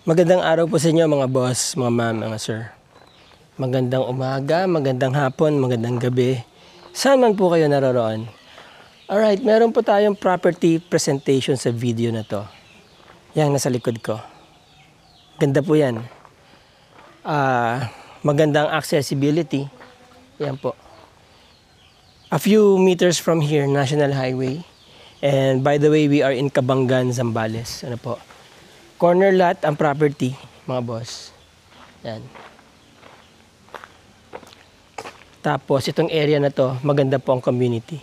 Magandang araw po sa inyo mga boss, mga ma'am, mga sir. Magandang umaga, magandang hapon, magandang gabi. Saan man po kayo naroroon. Alright, meron po tayong property presentation sa video na to. Yan, nasa likod ko. Ganda po yan. Magandang accessibility. Yan po. A few meters from here, National Highway. And by the way, we are in Cabangan, Zambales. Ano po? Corner lot ang property, mga boss. Yan. Tapos, itong area na to, maganda po ang community.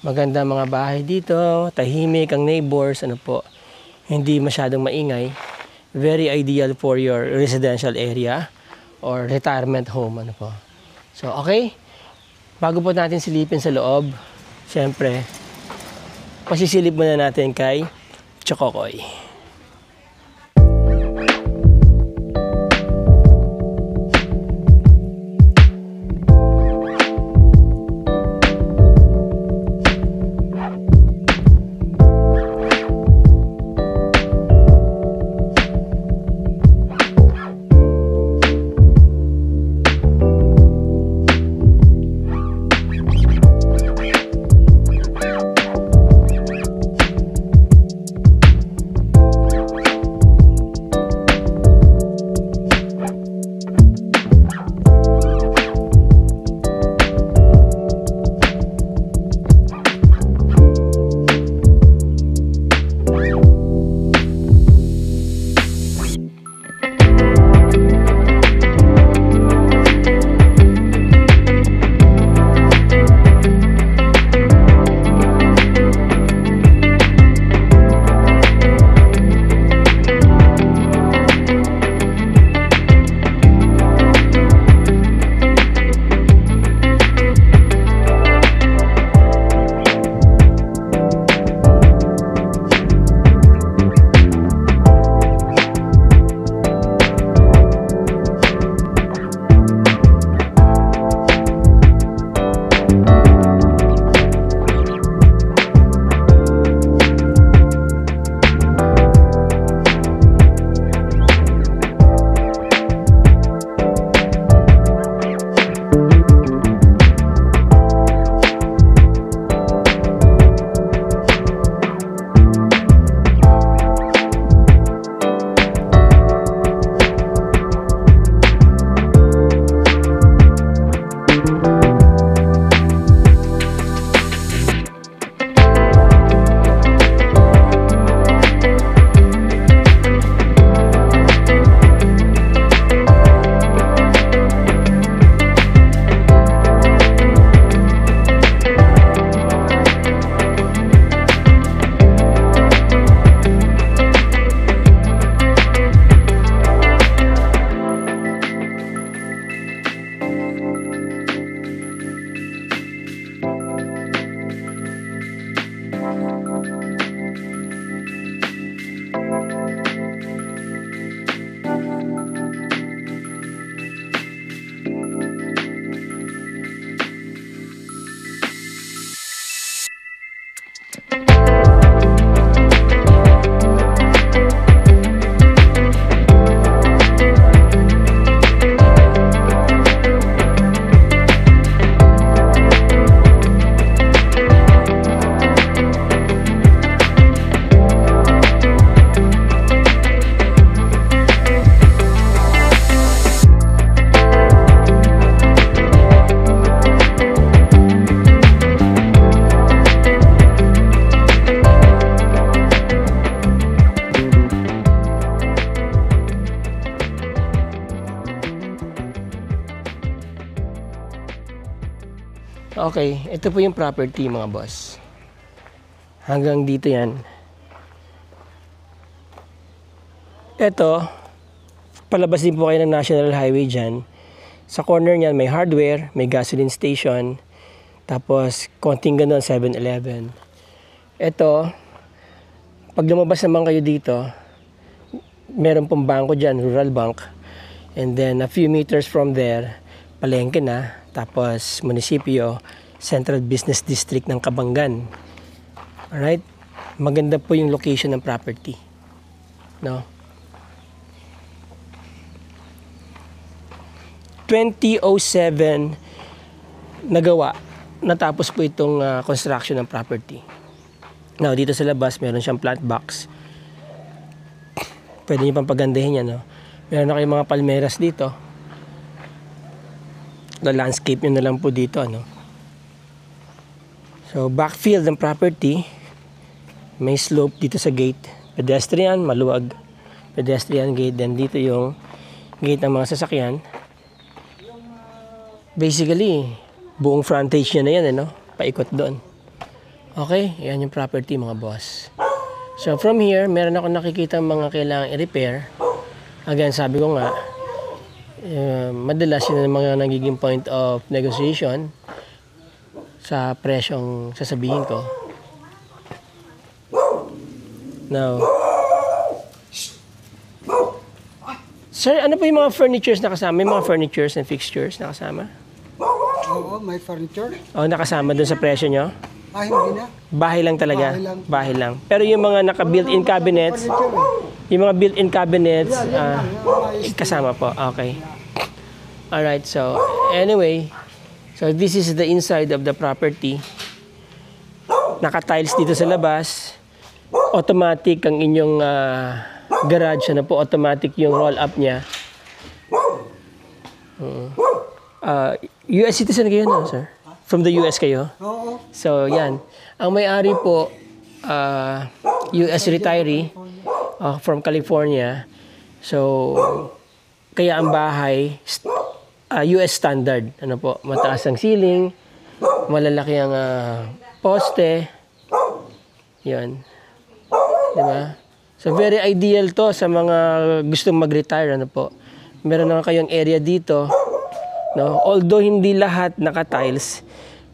Maganda mga bahay dito, tahimik ang neighbors, ano po. Hindi masyadong maingay. Very ideal for your residential area or retirement home, ano po. So, okay. Bago po natin silipin sa loob, syempre, pasisilip muna natin kay Chokokoy. Okay, ito po yung property mga boss. Hanggang dito yan. Ito, palabas din po kayo ng National Highway dyan. Sa corner niyan may hardware, may gasoline station, tapos konting ganun 7-Eleven. Ito, pag lumabas naman kayo dito, meron pong bangko dyan, Rural Bank. And then a few meters from there, palengke na. Tapos munisipyo, Central Business District ng Cabangan. Alright? Maganda po yung location ng property. No? 2007 nagawa. Natapos po itong construction ng property. Now, dito sa labas, meron siyang plant box. Pwede niyo pang pagandahin yan, no? Meron na kayong mga palmeras dito. The landscape nyo na lang po dito, ano? So, backfield ng property. May slope dito sa gate. Pedestrian, maluwag. Pedestrian gate. Then dito yung gate ng mga sasakyan. Basically, buong frontage niya na yan, ano? Paikot doon. Okay, yan yung property, mga boss. So, from here, meron ako nakikita mga kailangang i-repair. Again, sabi ko nga, madalas yun ang mga nagiging point of negotiation sa presyong sasabihin ko. Now, sir, ano po yung mga furnitures na kasama? May mga furnitures and fixtures na kasama? Oo, may furniture. O, nakasama dun sa presyo nyo? Hindi na. Bahay lang talaga? Bahay lang. Bahay lang. Pero yung mga naka-built-in cabinets, yung mga built-in cabinets, kasama po. Okay. Alright, so anyway, so this is the inside of the property. Naka-tiles dito sa labas. Automatic ang inyong garage. Ano po, automatic yung roll-up niya. US citizen kayo na, sir? From the US kayo? Oo. So, yan. Ang may-ari po, US retiree from California. So, kaya ang bahay, US standard. Ano po, mataas ang ceiling, malalaki ang poste. Yun. Diba? So, very ideal to sa mga gustong mag-retire. Ano po. Meron na kayong area dito. No? Although hindi lahat naka-tiles,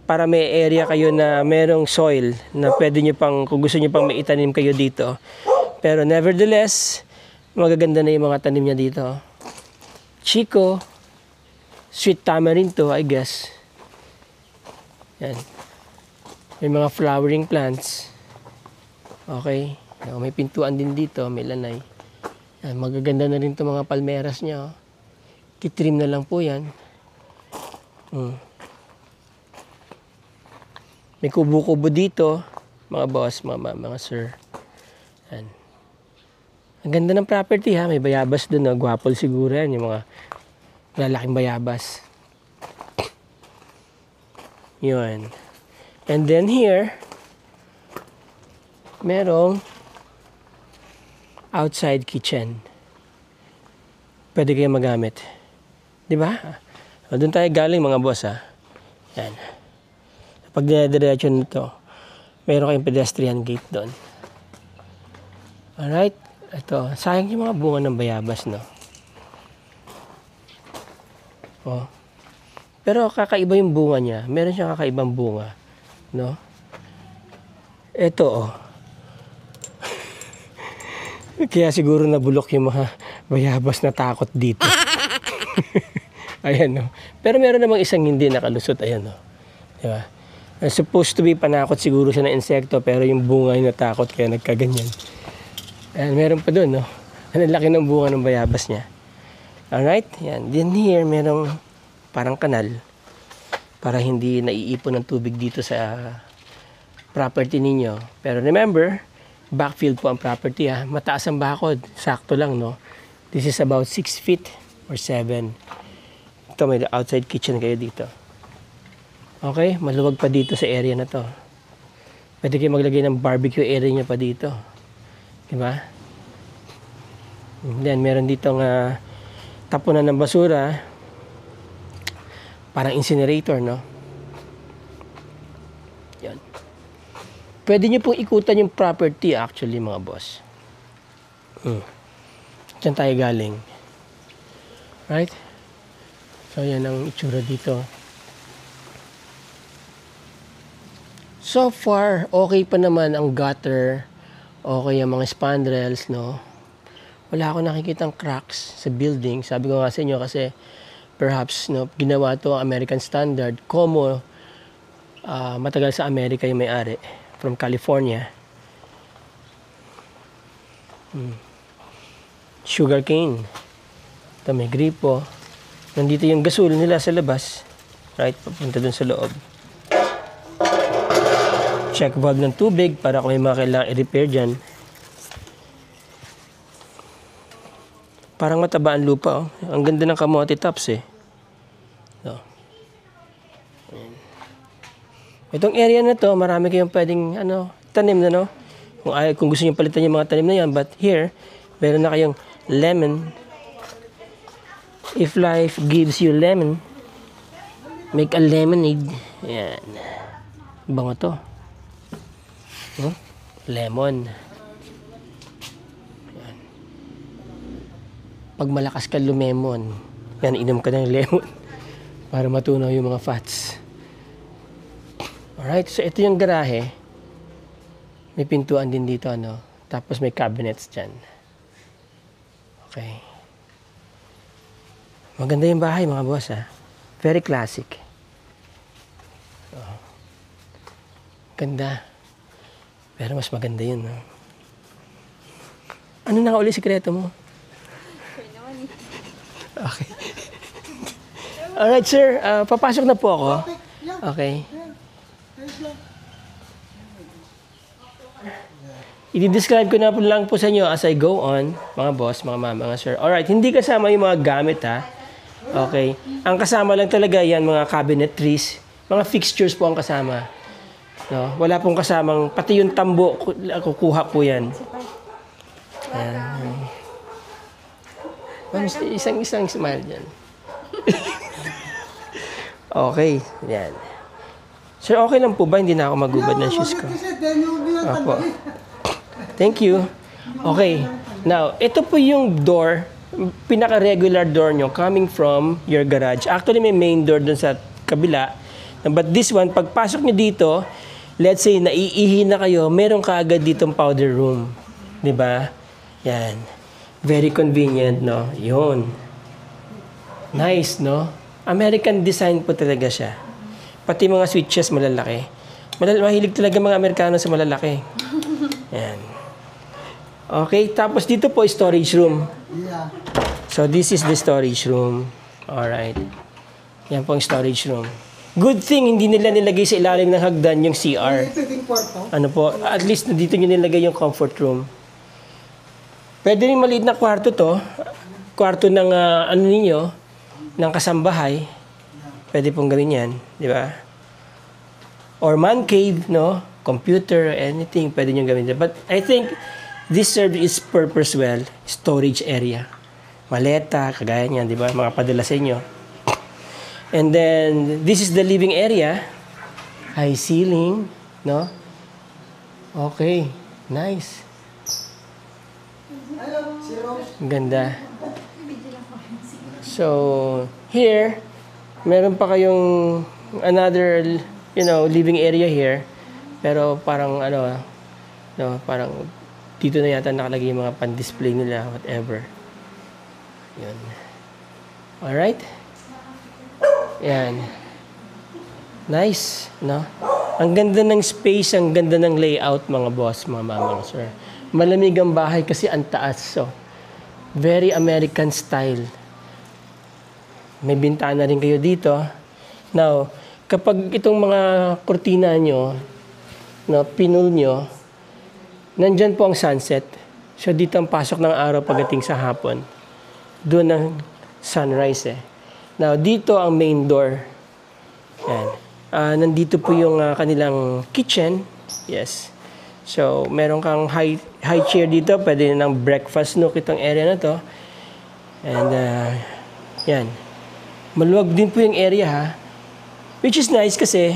para may area kayo na merong soil na pwede nyo pang, kung gusto nyo pang may itanim kayo dito. Pero nevertheless, magaganda na yung mga tanim niya dito. Chico, sweet tamarind to, I guess. Yan. May mga flowering plants. Okay. May pintuan din dito, may lanay. Yan, magaganda na rin to mga palmeras niya. Titrim na lang po yan. May kubo-kubo dito, mga boss, mga sir. Yan. Ang ganda ng property, ha. May bayabas doon, no? Gwapol siguro yan, yung mga lalaking bayabas. Yun. And then here, merong outside kitchen. Pwede kayo magamit. Di ba? Doon tayo galing, mga boss, ha. Yan. Pag dinadiretso nito, mayroon kayong pedestrian gate doon. Alright. Ito. Sayang yung mga bunga ng bayabas, no? Oh. Pero kakaiba yung bunga niya. Meron siyang kakaibang bunga. No? Ito, oh. Kaya siguro nabulok yung mga bayabas na takot dito. Ayan, no? Pero meron namang isang hindi nakalusot. Ayan, no? Diba? Supposed to be panakot siguro siya ng insekto, pero yung bunga yung natakot kaya nagkaganyan. Ayan, meron pa doon, no? Ang laki ng bunga ng bayabas niya. Alright? Yan. Then here, merong parang kanal para hindi naiipon ng tubig dito sa property ninyo. Pero remember, backfield po ang property, ha. Mataas ang bakod. Sakto lang, no? This is about 6 feet or 7. Ito, may outside kitchen kayo dito. Okay? Maluwag pa dito sa area na to. Pwede kayo maglagay ng barbecue area nyo pa dito. Diba? Then, meron dito nga tapunan ng basura. Parang incinerator, no? Yan. Pwede nyo pong ikutan yung property, actually, mga boss. Diyan tayo galing. Right? So, yan ang itsura dito. So far, okay pa naman ang gutter. Okay ang mga spandrels, no? Wala ako nakikitang cracks sa building. Sabi ko nga sa inyo kasi perhaps, no, ginawa to American standard. Como matagal sa Amerika yung may-ari from California. Sugar cane. Ito may gripo. Nandito yung gasol nila sa labas. Right, papunta dun sa loob. Check valve ng tubig para kung may mga kailangan i-repair dyan. Parang mataba ang lupa, oh. Ang ganda ng kamote tops, eh. So. Ayan. Itong area na to, marami kayong pwedeng, tanim na, no? Kung gusto niyo palitan yung mga tanim na yan. But here, meron na kayong lemon. If life gives you lemon, make a lemonade. Ayan. Bango to. Huh? Lemon. Ayan. Pag malakas ka lumemon, yan, inom ka ng lemon para matunaw yung mga fats. Alright, so ito yung garahe. May pintuan din dito, Tapos may cabinets dyan. Okay. Maganda yung bahay, mga boss, ha? Very classic. Oh. Ganda. Pero mas maganda yun, no? Ano na uli sikreto mo? Okay. Alright, sir. Papasok na po ako. Okay. I-describe ko na po lang po sa inyo as I go on, mga boss, mga mama, mga sir. Alright, hindi kasama yung mga gamit, ha? Okay. Ang kasama lang talaga yan, mga cabinetries, mga fixtures po ang kasama. No? Wala pong kasamang, pati yung tambo, kukuha po yan. Ayan. Isang smile dyan. Okay, yan. Sir, okay lang po ba? Hindi na ako magubad ng shoes ko. Opo. Thank you. Okay. Now, ito po yung door, pinaka-regular door nyo coming from your garage. Actually, may main door dun sa kabila. But this one, pagpasok nyo dito, let's say, naiihi na kayo, meron ka agad ditong powder room. Diba? Yan. Very convenient, no? Yun. Nice, no? American design po talaga siya. Pati mga switches malalaki. Mahilig talaga mga Amerikano sa malalaki. Yan. Okay, tapos dito po storage room. Yeah. So this is the storage room. Alright. Yan po ang storage room. Good thing hindi nila nilagay sa ilalim ng hagdan yung CR. Ito yung kwarto. Ano po, at least dito nyo nilagay yung comfort room. Pwede rin maliit na kwarto to. Kwarto ng ng kasambahay. Pwede pong gawin yan, di ba? Or man cave, no? Computer, anything, pwede nyo gawin. But I think this serves its purpose well. Storage area. Maleta, kagaya niyan, di ba? Mga padala sa inyo. And then, this is the living area. High ceiling, no? Okay, nice. Ganda. So, here, meron pa kayong another, living area here. Pero parang, parang dito na yata nakalagay yung mga pan-display nila, whatever. Yan. Alright? Yan. Nice, no? Ang ganda ng space, ang ganda ng layout, mga boss, mga mama, sir. Malamig ang bahay kasi ang taas, so. Very American style. May bintana rin kayo dito. Now, kapag itong mga kurtina nyo, pinul nyo, nandyan po ang sunset. So, dito ang pasok ng araw pagdating sa hapon. Doon ang sunrise, eh. Now, dito ang main door. Yan. Nandito po yung kanilang kitchen. Yes. So, meron kang high chair dito. Pwede ng breakfast nook itong area na to. And, yan. Maluwag din po yung area, ha. Which is nice kasi,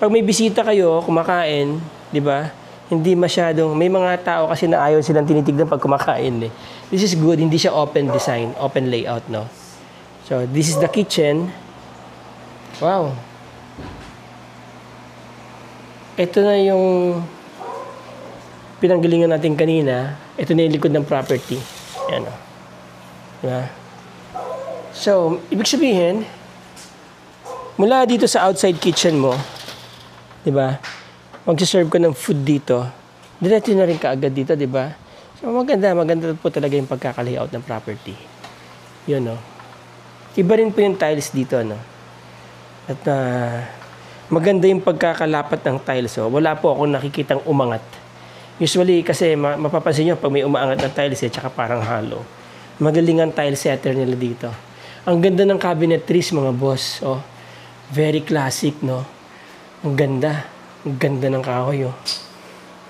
pag may bisita kayo, kumakain, di ba? Hindi masyadong, may mga tao kasi na ayaw silang tinitignan pag kumakain, eh. This is good. Hindi siya open design, open layout, no? So, this is the kitchen. Wow. Ito na yung pinanggalingan natin kanina. Ito na yung likod ng property. Ayan, o. Diba? So, ibig sabihin, mula dito sa outside kitchen mo, diba? Magsiserve ka ng food dito. Diretso na rin kaagad dito, diba? So, maganda po talaga yung pagkaka-layout ng property. Yun, no? Iba rin po yung tiles dito, no? At maganda yung pagkakalapat ng tiles. Oh. Wala po akong nakikitang umangat. Usually, kasi mapapansin nyo, pag may umaangat na tiles, tsaka parang hollow. Magaling ang tile setter nila dito. Ang ganda ng cabinetries, mga boss. Oh. Very classic, no? Ang ganda. Ang ganda ng kahoy, oh.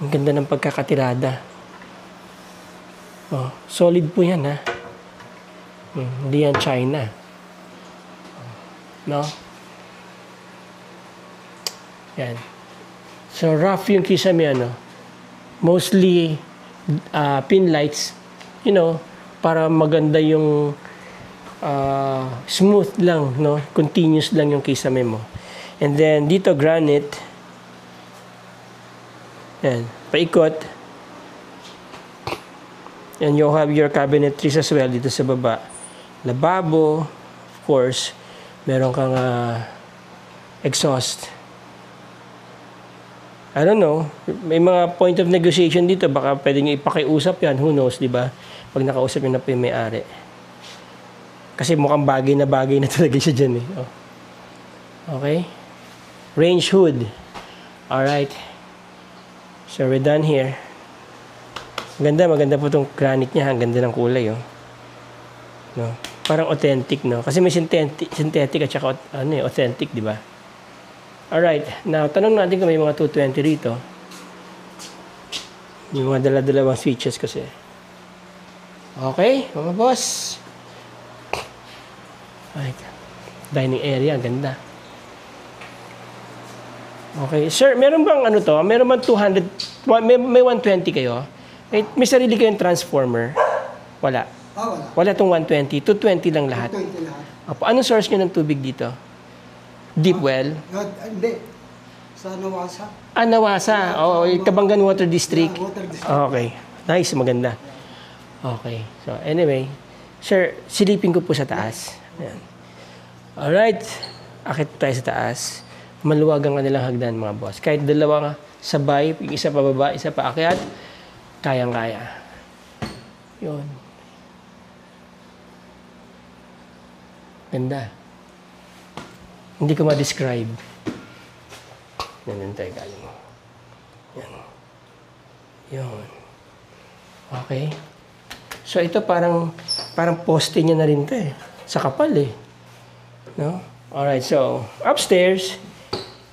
Ang ganda ng pagkakatirada. Oh, solid po yan, ha? Hindi yan China. No? Yan. So, rough yung kisame, ano? Mostly, pin lights, you know, para maganda yung smooth lang, no? Continuous lang yung kisame mo. And then, dito, granite. Yan. Paikot. And you'll have your cabinetries as well dito sa baba. Lababo, of course. Meron kang exhaust. I don't know. May mga point of negotiation dito. Baka pwede nyo ipakiusap yan. Who knows, di ba? Pag nakausap nyo na po yung may-ari. Kasi mukhang bagay na talaga siya dyan eh. Oh. Okay? Range hood. Alright. So, we're done here. Maganda po itong granite niya. Ang ganda ng kulay, oh. No? Parang authentic, no? Kasi may synthetic at saka authentic, di ba? Alright. Now, tanong natin kung may mga 220 rito. Yung mga dala-dalawang switches kasi. Okay, mga boss. Alright. Dining area, ang ganda. Okay. Sir, meron bang Meron bang 200, may 120 kayo? May sarili kayong transformer? Wala. Wala. Wala itong 120. 220 lang lahat. 220 lahat. Opo. Anong source nyo ng tubig dito? Deep well? Hindi. Sa Nawasa. Nawasa. Oo, Kabanggan Water District. Yeah, Water District. Okay. Nice, maganda. Okay. So, anyway. Sir, silipin ko po sa taas. Ayan. Alright. Akit tayo sa taas. Maluwag ang kanilang hagdan, mga boss. Kahit dalawa sabay, isa pa baba, isa pa akyat, kayang-kaya. Yun. Ganda. Hindi ko ma-describe. Yan tayo galing. Yan. Yun. Okay. So, ito parang poste niya na rin ito eh. Sa kapal eh. No? Alright, so, upstairs,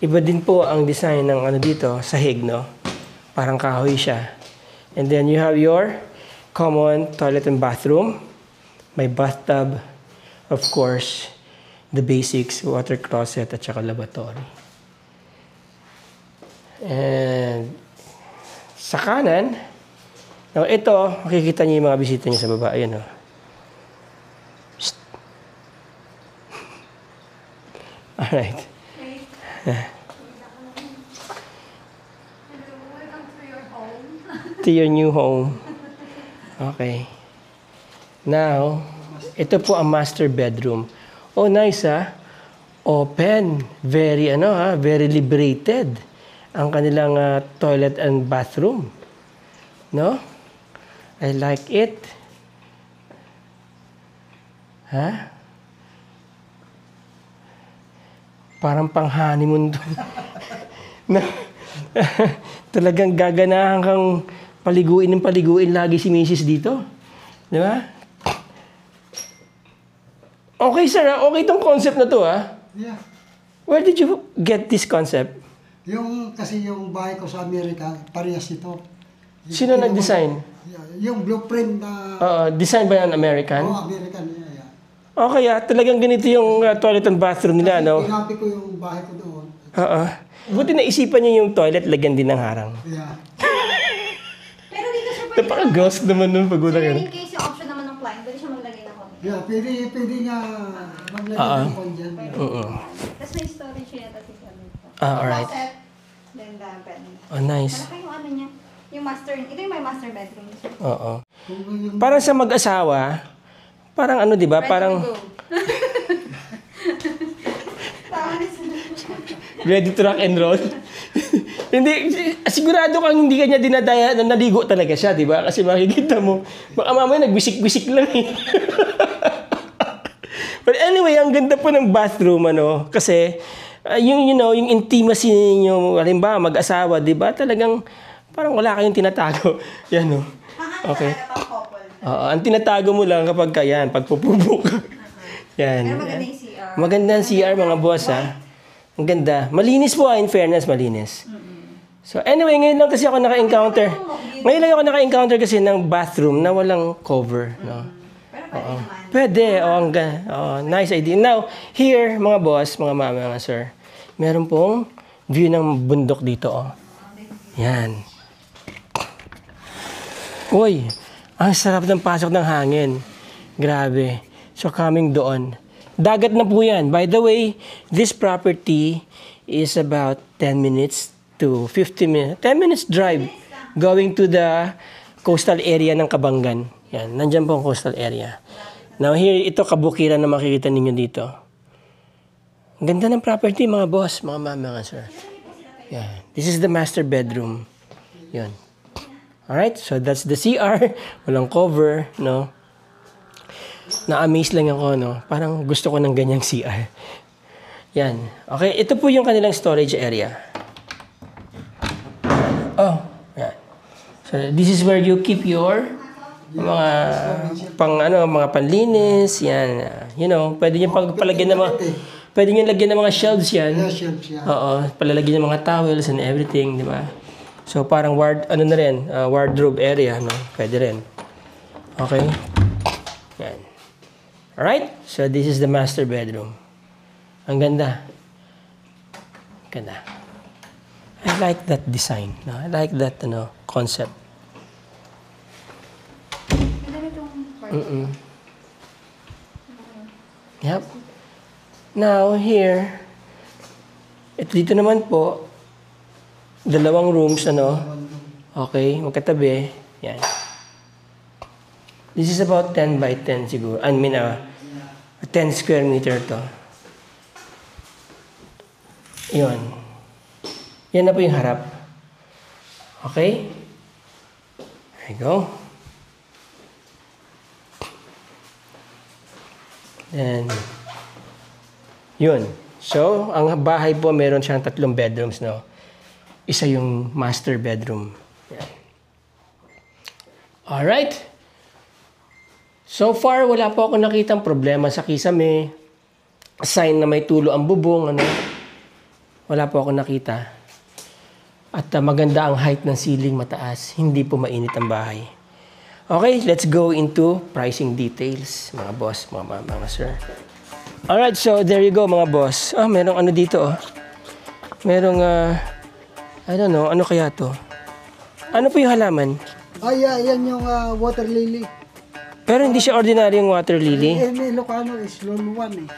iba din po ang design ng dito, sahig, no? Parang kahoy siya. And then you have your common toilet and bathroom. May bathtub, of course, the basics, water closet, at saka lavatory. And sa kanan, now ito, makikita niyo yung mga bisita niyo sa baba. Ayan, oh. Alright. To your new home. Okay. Now, ito po ang master bedroom. Oh, nice, ha? Open. Very, very liberated. Ang kanilang toilet and bathroom. No? I like it. Ha? Parang pang-honeymoon to. Na, talagang gaganahan kang paliguin lagi si Mrs. dito. Di ba? Okay, sir. Okay itong concept na to, ha? Yeah. Where did you get this concept? Kasi yung bahay ko sa Amerika, parehas ito. Sino nag-design? Yung blueprint na... Design ba yan American? American. Yeah. Okay, talagang ganito yung toilet and bathroom nila, no? Pinapi ko yung bahay ko doon. Buti naisipan niya yung toilet, lagyan din ng harang. Yeah. Pero dito siya pwede Napaka-ghost naman nun pag Sir, yan. in case yung option naman ng client, pwede siya maglagay ng konti. Yeah, pwede nga maglagay ng kon dyan. Tapos may storage siya yata si Sir. Alright. Closet, then the bed. Oh, nice. Malaki yung niya. Yung master, ito yung may master bedroom. Sir. Oo. Parang sa mag-asawa, parang di ba? Ready Parang to go. Tama na sila. ready to rock and roll. Hindi, sigurado kang hindi kanya dinadaya na naligo talaga siya, di ba? Kasi makikita mo, baka mamaya nagbisik-bisik lang eh. But anyway, ang ganda po ng bathroom, ano, kasi yung, yung intimacy ninyo, halimbawa, mag-asawa, di ba? Talagang parang wala kayong tinatago. Yan, no? Okay. Ang tinatago mo lang kapag yan, pagpupubo ka. Yan. Pero maganda yung CR. Maganda ang CR, mga boss, ha? Ang ganda. Malinis po, in fairness, malinis. So, anyway, ngayon lang kasi ako naka-encounter. Ngayon lang ako naka-encounter kasi ng bathroom na walang cover, no? Pero pwede naman. Pwede, nice idea. Now, here, mga boss, mga mama, mga sir, meron pong view ng bundok dito, oh. Yan. Uy, ang sarap ng pasok ng hangin. Grabe. So, coming doon. Dagat na po yan. By the way, this property is about 10 minutes to 15 minutes. 10 minutes drive going to the coastal area ng Kabangan. Yan, nandyan po ang coastal area. Now here, ito kabukiran na makikita ninyo dito. Ang ganda ng property, mga boss, mga mama, mga sir. Yan. This is the master bedroom. Yan. Alright, so that's the CR. Walang cover, no? Na-amaze lang ako, no? Parang gusto ko ng ganyang CR. Yan. Okay, ito po yung kanilang storage area. Oh, yan. So this is where you keep your mga mga panlinis, yan. Pwede niyo palagyan ng mga pwede niyo lagyan ng mga shelves yan. Yeah, shelves, yeah. Oo, palalagyan ng mga towels and everything, di ba? So parang wardrobe area, no? Pwede rin. Okay? Yan. Alright? So this is the master bedroom. Ang ganda. Ganda. I like that design. No? I like that concept. Ganda nitong part. Yep. Now, here, dito naman po, dalawang rooms, Okay, magkatabi. Yan. This is about 10 by 10 siguro. 10 square meter to. Yun. Yan na po yung harap. Okay? There you go. Then, yun. So, ang bahay po, meron siyang 3 bedrooms, no? Isa yung master bedroom. Yan. Alright. So far, wala po ako nakitang problema sa kisame. Sign na may tulo ang bubong, Wala po ako nakita. At maganda ang height ng ceiling, mataas. Hindi po mainit ang bahay. Okay, let's go into pricing details, mga boss, mga sir. Alright, so there you go, mga boss. Merong dito, Merong, I don't know, ano kaya to? Ano po yung halaman? Yan yung water lily. Pero hindi siya ordinaryong water lily. May Ilocano is luluwan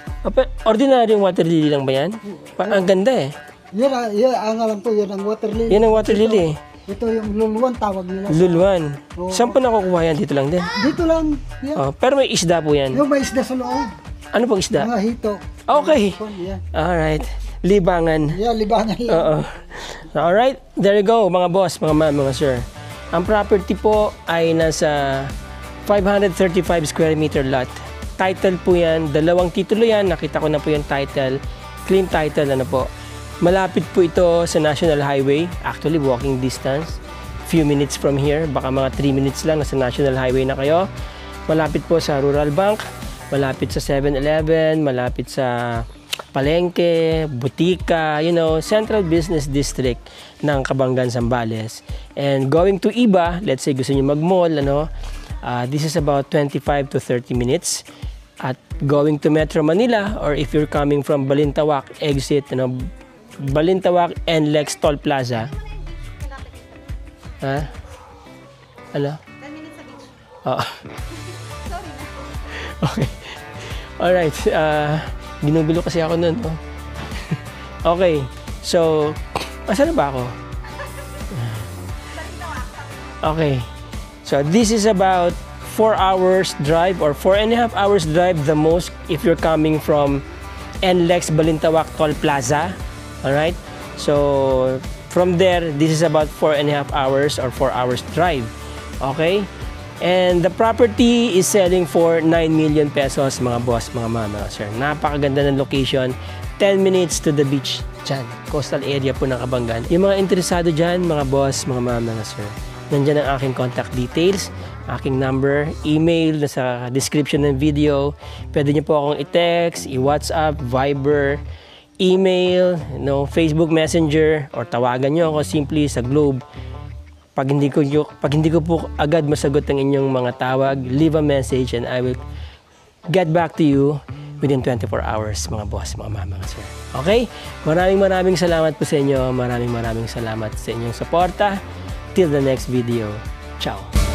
Ordinaryong water lily lang ba yan? Ang ganda eh. Yan, ang alam ko, yan ang water lily. Yan ang water lily. Ito yung luluwan, tawag nila. Luluan. Saan po nakukuha yan? Dito lang din. Dito lang. Yan. Pero may isda po yan. Yung may isda sa loob. Ano pong isda? Mga hito. Okay. Yan. Alright. Libangan. Yan, libangan lang. Oo. Alright. There you go, mga boss, mga ma'am, mga sir. Ang property po ay nasa 535 square meter lot. Title po yan. 2 titulo yan. Nakita ko na po yung title. Clean title, po. Malapit po ito sa National Highway. Actually, walking distance. Few minutes from here. Baka mga 3 minutes lang. Nasa National Highway na kayo. Malapit po sa Rural Bank. Malapit sa 7-Eleven. Malapit sa palengke, butika, Central Business District ng Kabangan, Zambales. And going to Iba, let's say gusto niyo mag-mall, this is about 25 to 30 minutes. At going to Metro Manila, or if you're coming from Balintawak, exit, Balintawak and Lex Toll Plaza. Ha? Ano? 10 minutes sa beach. Oo. Sorry na. Okay. Alright. Ginugulo kasi ako nun. Okay. So, asan na ba ako? Okay. So, this is about 4 hours drive or 4.5 hours drive the most if you're coming from NLEX Balintawak Toll Plaza. Alright? So, from there, this is about 4.5 hours or 4 hours drive. Okay? And the property is selling for 9 million pesos, mga boss, mga mama, sir. Napakaganda ng location. 10 minutes to the beach dyan. Coastal area po ng Kabanggan. Yung mga interesado dyan, mga boss, mga mama, sir. Nandyan ang aking contact details, aking number, email, nasa description ng video. Pwede niyo po akong i-text, i-WhatsApp, Viber, email, Facebook Messenger, or tawagan niyo ako simply sa Globe. Pag hindi ko po agad masagot ang inyong mga tawag, leave a message and I will get back to you within 24 hours, mga boss, mga mama, sir. Okay? Maraming salamat po sa inyo. Maraming salamat sa inyong suporta. Till the next video. Ciao!